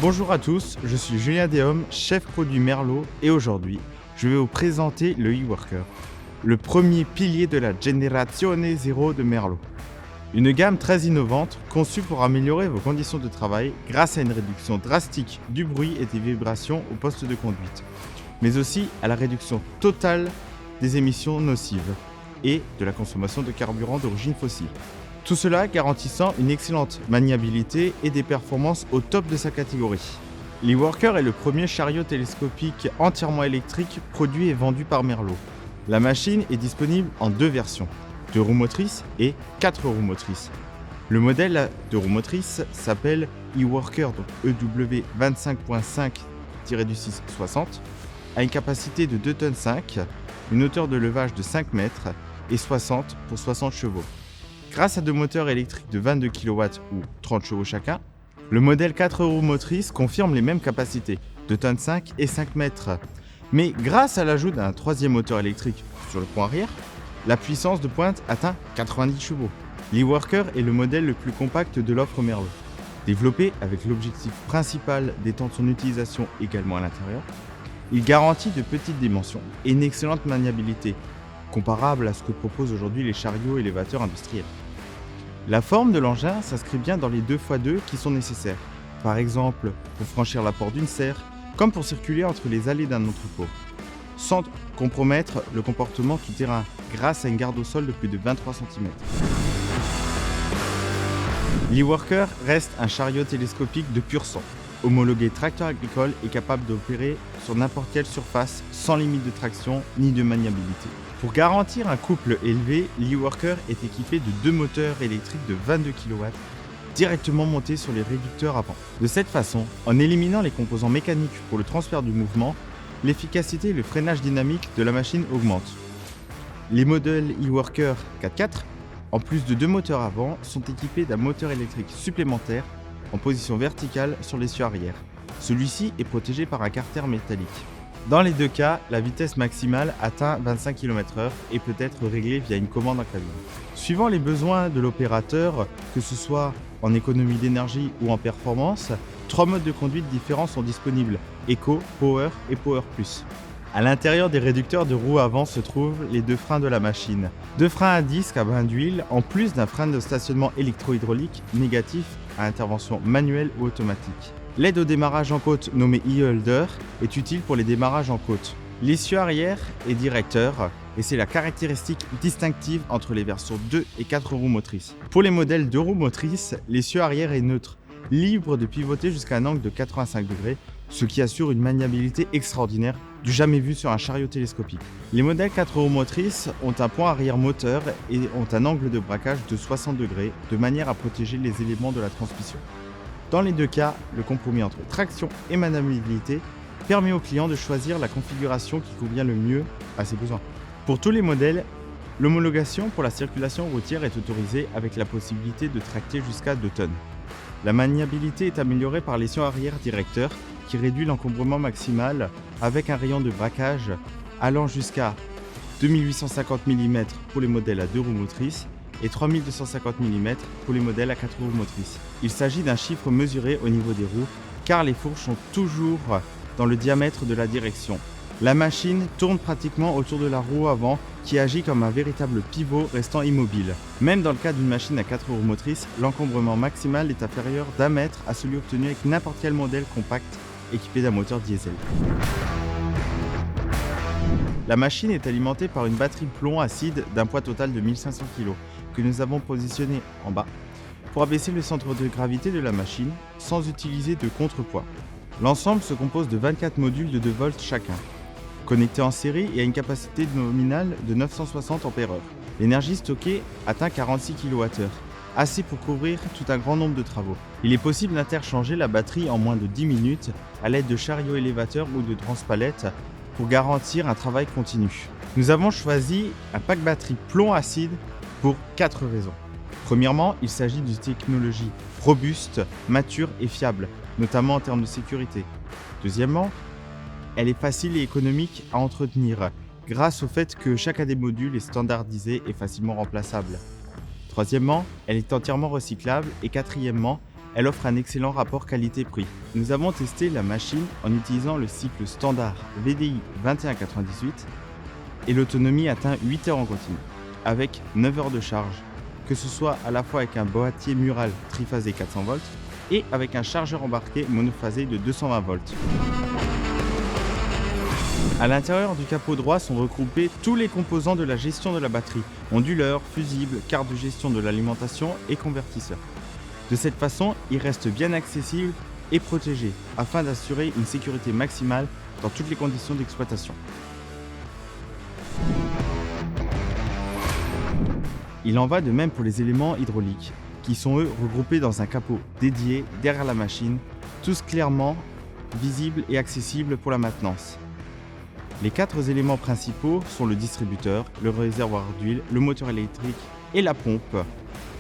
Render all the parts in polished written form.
Bonjour à tous, je suis Julien Déhomme, chef produit Merlot et aujourd'hui, je vais vous présenter le e-worker, le premier pilier de la Generazione Zero de Merlot. Une gamme très innovante conçue pour améliorer vos conditions de travail grâce à une réduction drastique du bruit et des vibrations au poste de conduite, mais aussi à la réduction totale des émissions nocives et de la consommation de carburant d'origine fossile. Tout cela garantissant une excellente maniabilité et des performances au top de sa catégorie. L'e-Worker est le premier chariot télescopique entièrement électrique produit et vendu par Merlot. La machine est disponible en deux versions, 2 roues motrices et 4 roues motrices. Le modèle de roues motrices s'appelle e-Worker, donc EW 25.5-660, a une capacité de 2,5 tonnes, une hauteur de levage de 5 mètres et 60 pour 60 chevaux. Grâce à deux moteurs électriques de 22 kW ou 30 chevaux chacun, le modèle 4 roues motrices confirme les mêmes capacités, 2,5 tonnes et 5 mètres. Mais grâce à l'ajout d'un troisième moteur électrique sur le pont arrière, la puissance de pointe atteint 90 chevaux. L'e-Worker est le modèle le plus compact de l'offre Merlot. Développé avec l'objectif principal d'étendre son utilisation également à l'intérieur, il garantit de petites dimensions et une excellente maniabilité, comparable à ce que proposent aujourd'hui les chariots élévateurs industriels. La forme de l'engin s'inscrit bien dans les 2x2 qui sont nécessaires, par exemple pour franchir la porte d'une serre, comme pour circuler entre les allées d'un entrepôt, sans compromettre le comportement tout-terrain grâce à une garde au sol de plus de 23 cm. L'e-Worker reste un chariot télescopique de pur sang, homologué tracteur agricole et capable d'opérer sur n'importe quelle surface sans limite de traction ni de maniabilité. Pour garantir un couple élevé, l'e-Worker est équipé de 2 moteurs électriques de 22 kW directement montés sur les réducteurs avant. De cette façon, en éliminant les composants mécaniques pour le transfert du mouvement, l'efficacité et le freinage dynamique de la machine augmentent. Les modèles e-Worker 4x4, en plus de 2 moteurs avant, sont équipés d'un moteur électrique supplémentaire en position verticale sur l'essieu arrière. Celui-ci est protégé par un carter métallique. Dans les deux cas, la vitesse maximale atteint 25 km/h et peut être réglée via une commande en cabine. Suivant les besoins de l'opérateur, que ce soit en économie d'énergie ou en performance, 3 modes de conduite différents sont disponibles, Eco, Power et Power Plus. À l'intérieur des réducteurs de roues avant se trouvent les 2 freins de la machine. 2 freins à disque à bain d'huile, en plus d'un frein de stationnement électro-hydraulique négatif à intervention manuelle ou automatique. L'aide au démarrage en côte, nommée e-Holder, est utile pour les démarrages en côte. L'essieu arrière est directeur et c'est la caractéristique distinctive entre les versions 2 et 4 roues motrices. Pour les modèles 2 roues motrices, l'essieu arrière est neutre, libre de pivoter jusqu'à un angle de 85 degrés, ce qui assure une maniabilité extraordinaire du jamais vu sur un chariot télescopique. Les modèles 4 roues motrices ont un pont arrière moteur et ont un angle de braquage de 60 degrés, de manière à protéger les éléments de la transmission. Dans les deux cas, le compromis entre traction et maniabilité permet au client de choisir la configuration qui convient le mieux à ses besoins. Pour tous les modèles, l'homologation pour la circulation routière est autorisée avec la possibilité de tracter jusqu'à 2 tonnes. La maniabilité est améliorée par l'essieu arrière directeur qui réduit l'encombrement maximal avec un rayon de braquage allant jusqu'à 2850 mm pour les modèles à 2 roues motrices et 3250 mm pour les modèles à 4 roues motrices. Il s'agit d'un chiffre mesuré au niveau des roues car les fourches sont toujours dans le diamètre de la direction. La machine tourne pratiquement autour de la roue avant qui agit comme un véritable pivot restant immobile. Même dans le cas d'une machine à 4 roues motrices, l'encombrement maximal est inférieur d'1 mètre à celui obtenu avec n'importe quel modèle compact équipé d'un moteur diesel. La machine est alimentée par une batterie plomb acide d'un poids total de 1500 kg que nous avons positionné en bas pour abaisser le centre de gravité de la machine sans utiliser de contrepoids. L'ensemble se compose de 24 modules de 2 volts chacun, connectés en série et à une capacité nominale de 960 ampères-heure. L'énergie stockée atteint 46 kWh, assez pour couvrir tout un grand nombre de travaux. Il est possible d'interchanger la batterie en moins de 10 minutes à l'aide de chariots élévateurs ou de transpalettes pour garantir un travail continu. Nous avons choisi un pack batterie plomb acide pour 4 raisons. Premièrement, il s'agit d'une technologie robuste, mature et fiable, notamment en termes de sécurité. Deuxièmement, elle est facile et économique à entretenir, grâce au fait que chacun des modules est standardisé et facilement remplaçable. Troisièmement, elle est entièrement recyclable et quatrièmement, elle offre un excellent rapport qualité-prix. Nous avons testé la machine en utilisant le cycle standard VDI 2198 et l'autonomie atteint 8 heures en continu, avec 9 heures de charge, que ce soit à la fois avec un boîtier mural triphasé 400 volts et avec un chargeur embarqué monophasé de 220 volts. À l'intérieur du capot droit sont regroupés tous les composants de la gestion de la batterie, onduleur, fusible, carte de gestion de l'alimentation et convertisseur. De cette façon, il reste bien accessible et protégé afin d'assurer une sécurité maximale dans toutes les conditions d'exploitation. Il en va de même pour les éléments hydrauliques, qui sont eux regroupés dans un capot dédié derrière la machine, tous clairement visibles et accessibles pour la maintenance. Les 4 éléments principaux sont le distributeur, le réservoir d'huile, le moteur électrique et la pompe.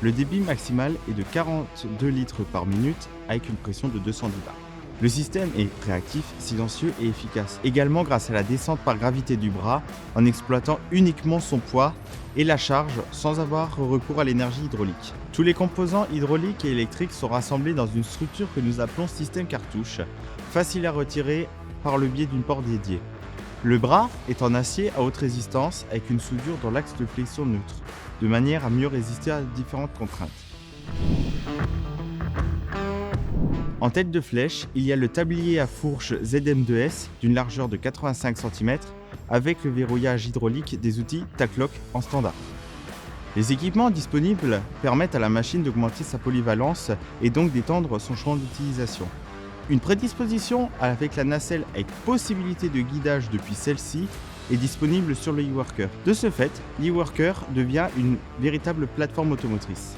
Le débit maximal est de 42 litres par minute avec une pression de 210 bars. Le système est réactif, silencieux et efficace, également grâce à la descente par gravité du bras en exploitant uniquement son poids et la charge sans avoir recours à l'énergie hydraulique. Tous les composants hydrauliques et électriques sont rassemblés dans une structure que nous appelons système cartouche, facile à retirer par le biais d'une porte dédiée. Le bras est en acier à haute résistance avec une soudure dans l'axe de flexion neutre, de manière à mieux résister à différentes contraintes. En tête de flèche, il y a le tablier à fourche ZM2S d'une largeur de 85 cm avec le verrouillage hydraulique des outils Taclock en standard. Les équipements disponibles permettent à la machine d'augmenter sa polyvalence et donc d'étendre son champ d'utilisation. Une prédisposition avec la nacelle avec possibilité de guidage depuis celle-ci est disponible sur le e-worker. De ce fait, l'e-worker devient une véritable plateforme automotrice.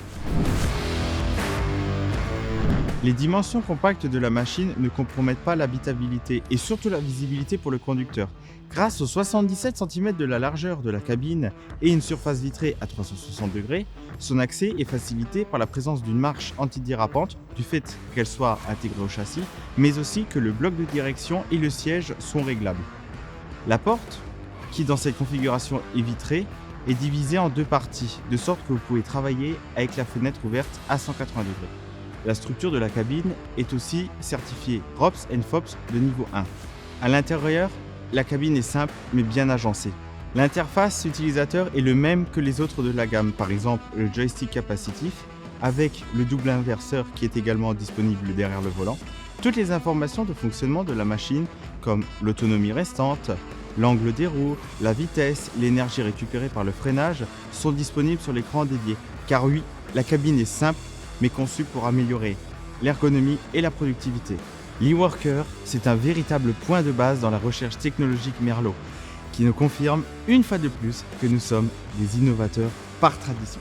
Les dimensions compactes de la machine ne compromettent pas l'habitabilité et surtout la visibilité pour le conducteur. Grâce aux 77 cm de la largeur de la cabine et une surface vitrée à 360 degrés, son accès est facilité par la présence d'une marche antidérapante du fait qu'elle soit intégrée au châssis, mais aussi que le bloc de direction et le siège sont réglables. La porte, qui dans cette configuration est vitrée, est divisée en 2 parties, de sorte que vous pouvez travailler avec la fenêtre ouverte à 180 degrés. La structure de la cabine est aussi certifiée ROPS & FOPS de niveau 1. À l'intérieur, la cabine est simple mais bien agencée. L'interface utilisateur est le même que les autres de la gamme, par exemple le joystick capacitif avec le double inverseur qui est également disponible derrière le volant. Toutes les informations de fonctionnement de la machine comme l'autonomie restante, l'angle des roues, la vitesse, l'énergie récupérée par le freinage sont disponibles sur l'écran dédié. Car oui, la cabine est simple mais conçue pour améliorer l'ergonomie et la productivité. L'e-worker, c'est un véritable point de base dans la recherche technologique Merlot, qui nous confirme une fois de plus que nous sommes des innovateurs par tradition.